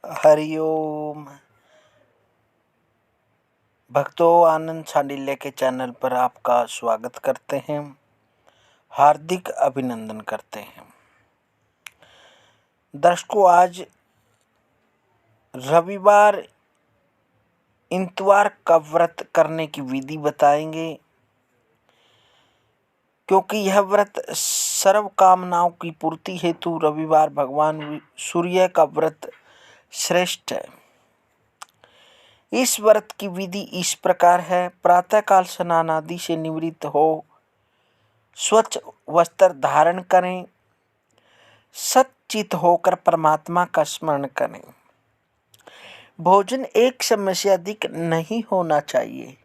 हरिओम भक्तों, आनंद सांडिल्य के चैनल पर आपका स्वागत करते हैं, हार्दिक अभिनंदन करते हैं। दर्शकों, आज रविवार इतवार का व्रत करने की विधि बताएंगे, क्योंकि यह व्रत सर्व कामनाओं की पूर्ति हेतु रविवार भगवान सूर्य का व्रत श्रेष्ठ है। इस व्रत की विधि इस प्रकार है। प्रातःकाल स्नान आदि से निवृत्त हो स्वच्छ वस्त्र धारण करें, सच्चित होकर परमात्मा का स्मरण करें। भोजन एक समय से अधिक नहीं होना चाहिए।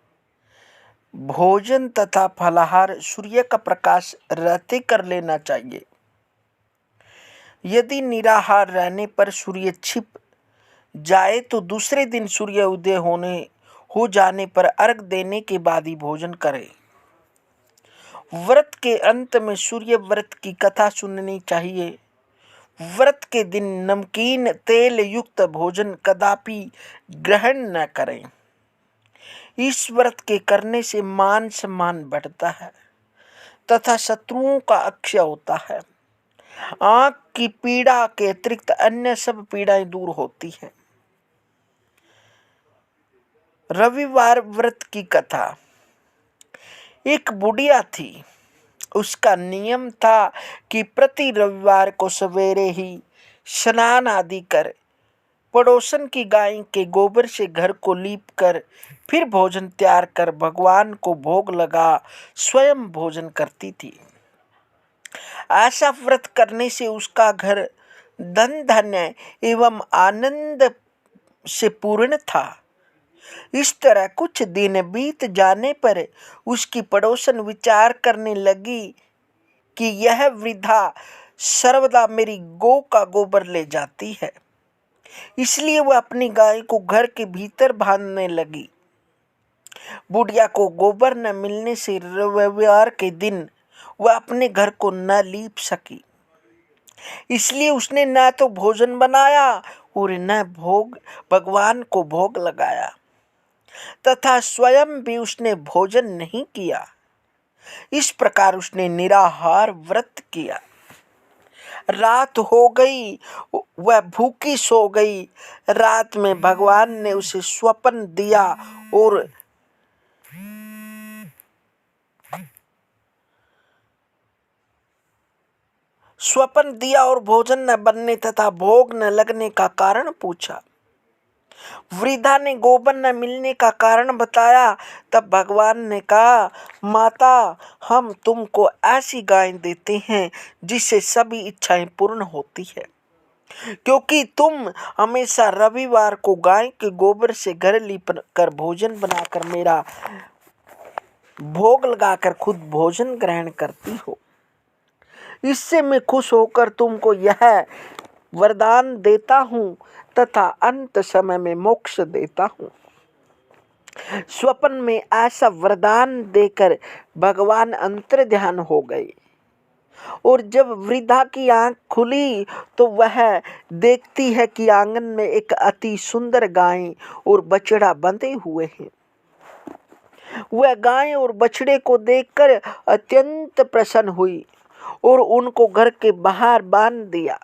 भोजन तथा फलाहार सूर्य का प्रकाश रहते कर लेना चाहिए। यदि निराहार रहने पर सूर्य छिप जाए तो दूसरे दिन सूर्य उदय हो जाने पर अर्घ देने के बाद ही भोजन करें। व्रत के अंत में सूर्य व्रत की कथा सुननी चाहिए। व्रत के दिन नमकीन तेल युक्त भोजन कदापि ग्रहण न करें। इस व्रत के करने से मान सम्मान बढ़ता है तथा शत्रुओं का अक्षय होता है। आंख की पीड़ा के अतिरिक्त अन्य सब पीड़ाएं दूर होती हैं। रविवार व्रत की कथा। एक बुढ़िया थी। उसका नियम था कि प्रति रविवार को सवेरे ही स्नान आदि कर पड़ोसन की गाय के गोबर से घर को लीप कर फिर भोजन तैयार कर भगवान को भोग लगा स्वयं भोजन करती थी। ऐसा व्रत करने से उसका घर धन धान्य एवं आनंद से पूर्ण था। इस तरह कुछ दिन बीत जाने पर उसकी पड़ोसन विचार करने लगी कि यह वृद्धा सर्वदा मेरी गौ का गोबर ले जाती है, इसलिए वह अपनी गाय को घर के भीतर बांधने लगी। बुढ़िया को गोबर न मिलने से रविवार के दिन वह अपने घर को न लीप सकी, इसलिए उसने न तो भोजन बनाया और न भगवान को भोग लगाया तथा स्वयं भी उसने भोजन नहीं किया। इस प्रकार उसने निराहार व्रत किया। रात हो गई, वह भूखी सो गई। रात में भगवान ने उसे स्वप्न दिया और भोजन न बनने तथा भोग न लगने का कारण पूछा। वृद्धा ने गोबर न मिलने का कारण बताया। तब भगवान ने कहा, माता, हम तुमको ऐसी गाय देते हैं जिससे सभी इच्छाएं पूर्ण होती है, क्योंकि तुम हमेशा रविवार को गाय के गोबर से घर लीप कर भोजन बनाकर मेरा भोग लगाकर खुद भोजन ग्रहण करती हो। इससे मैं खुश होकर तुमको यह वरदान देता हूँ तथा अंत समय में मोक्ष देता हूँ। स्वप्न में ऐसा वरदान देकर भगवान अंतर्ध्यान हो गए और जब वृद्धा की आंख खुली तो वह देखती है कि आंगन में एक अति सुंदर गाय और बछड़ा बंधे हुए हैं। वह गाय और बछड़े को देखकर अत्यंत प्रसन्न हुई और उनको घर के बाहर बांध दिया,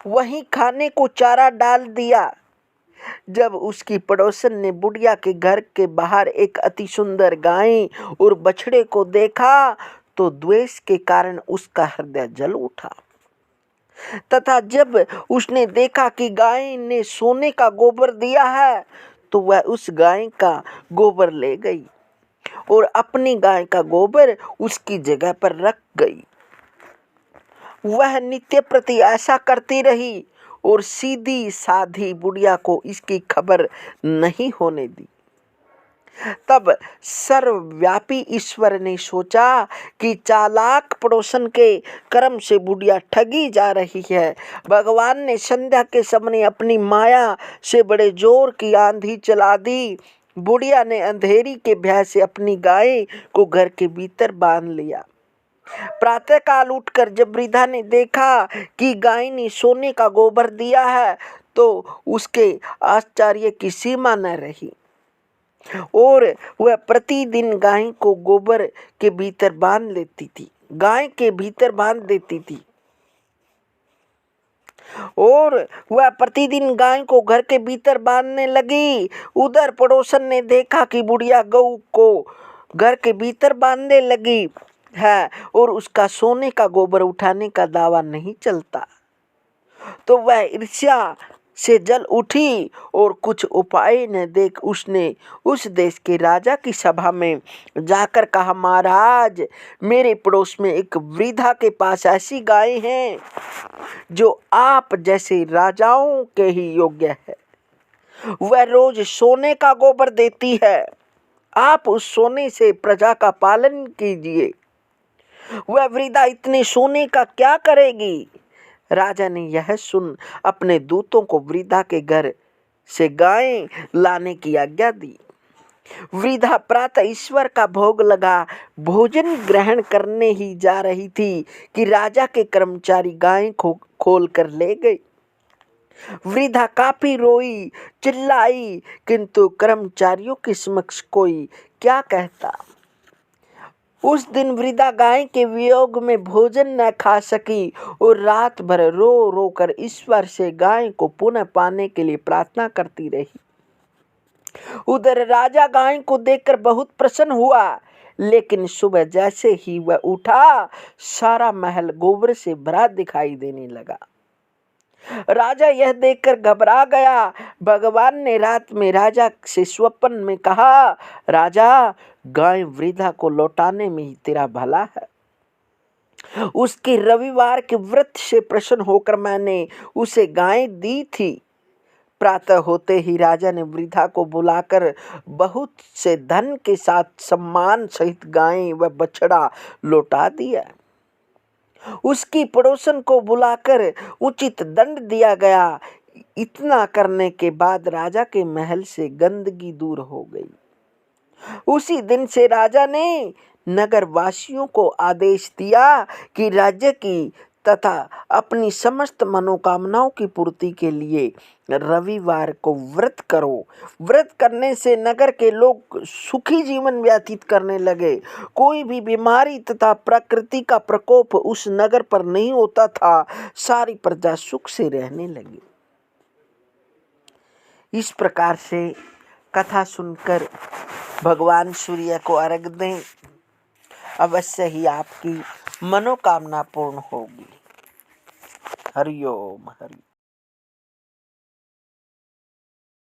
वहीं खाने को चारा डाल दिया। जब उसकी पड़ोसन ने बुढ़िया के घर के बाहर एक अति सुंदर गाय और बछड़े को देखा तो द्वेष के कारण उसका हृदय जल उठा तथा जब उसने देखा कि गाय ने सोने का गोबर दिया है तो वह उस गाय का गोबर ले गई और अपनी गाय का गोबर उसकी जगह पर रख गई। वह नित्य प्रति ऐसा करती रही और सीधी साधी बुढ़िया को इसकी खबर नहीं होने दी। तब सर्वव्यापी ईश्वर ने सोचा कि चालाक पड़ोसन के कर्म से बुढ़िया ठगी जा रही है। भगवान ने संध्या के समय अपनी माया से बड़े जोर की आंधी चला दी। बुढ़िया ने अंधेरी के भय से अपनी गाय को घर के भीतर बांध लिया। प्रातःकाल उठकर जब वृद्धा ने देखा कि गाय ने सोने का गोबर दिया है तो उसके आश्चर्य की सीमा न रही। और वह प्रतिदिन गाय को गोबर के भीतर बांध लेती थी, गाय के भीतर बांध देती थी। और वह प्रतिदिन गाय को घर के भीतर बांधने लगी। उधर पड़ोसन ने देखा कि बुढ़िया गऊ को घर के भीतर बांधने लगी है और उसका सोने का गोबर उठाने का दावा नहीं चलता। तो वह ईर्ष्या से जल उठी और कुछ उपाय न देख उसने उस देश के राजा की सभा में जाकर कहा, महाराज, मेरे पड़ोस में एक वृद्धा के पास ऐसी गाय हैं जो आप जैसे राजाओं के ही योग्य है। वह रोज सोने का गोबर देती है, आप उस सोने से प्रजा का पालन कीजिए। वह वृद्धा इतने सोने का क्या करेगी? राजा ने यह सुन अपने दूतों को वृद्धा के घर से गाय लाने की आज्ञा दी। वृद्धा प्रातः ईश्वर का भोग लगा भोजन ग्रहण करने ही जा रही थी कि राजा के कर्मचारी गाय को खोल कर ले गए। वृद्धा काफी रोई, चिल्लाई, किंतु कर्मचारियों के समक्ष कोई क्या कहता। उस दिन वृद्धा गाय के वियोग में भोजन न खा सकी और रात भर रो रो कर ईश्वर से गाय को पुनः पाने के लिए प्रार्थना करती रही। उधर राजा गाय को देखकर बहुत प्रसन्न हुआ, लेकिन सुबह जैसे ही वह उठा, सारा महल गोबर से भरा दिखाई देने लगा। राजा यह देखकर घबरा गया। भगवान ने रात में राजा से स्वप्न में कहा, राजा, गाय वृद्धा को लौटाने में ही तेरा भला है। उसके रविवार के व्रत से प्रसन्न होकर मैंने उसे गाय दी थी। प्रातः होते ही राजा ने वृद्धा को बुलाकर बहुत से धन के साथ सम्मान सहित गाय व बछड़ा लौटा दिया। उसकी पड़ोसन को बुलाकर उचित दंड दिया गया। इतना करने के बाद राजा के महल से गंदगी दूर हो गई। उसी दिन से राजा ने नगर वासियों को आदेश दिया कि राज्य की तथा अपनी समस्त मनोकामनाओं की पूर्ति के लिए रविवार को व्रत करो। व्रत करने से नगर के लोग सुखी जीवन व्यतीत करने लगे। कोई भी बीमारी तथा प्रकृति का प्रकोप उस नगर पर नहीं होता था। सारी प्रजा सुख से रहने लगी। इस प्रकार से कथा सुनकर भगवान सूर्य को अर्घ दें, अवश्य ही आपकी मनोकामना पूर्ण होगी। हरि ओम हरि।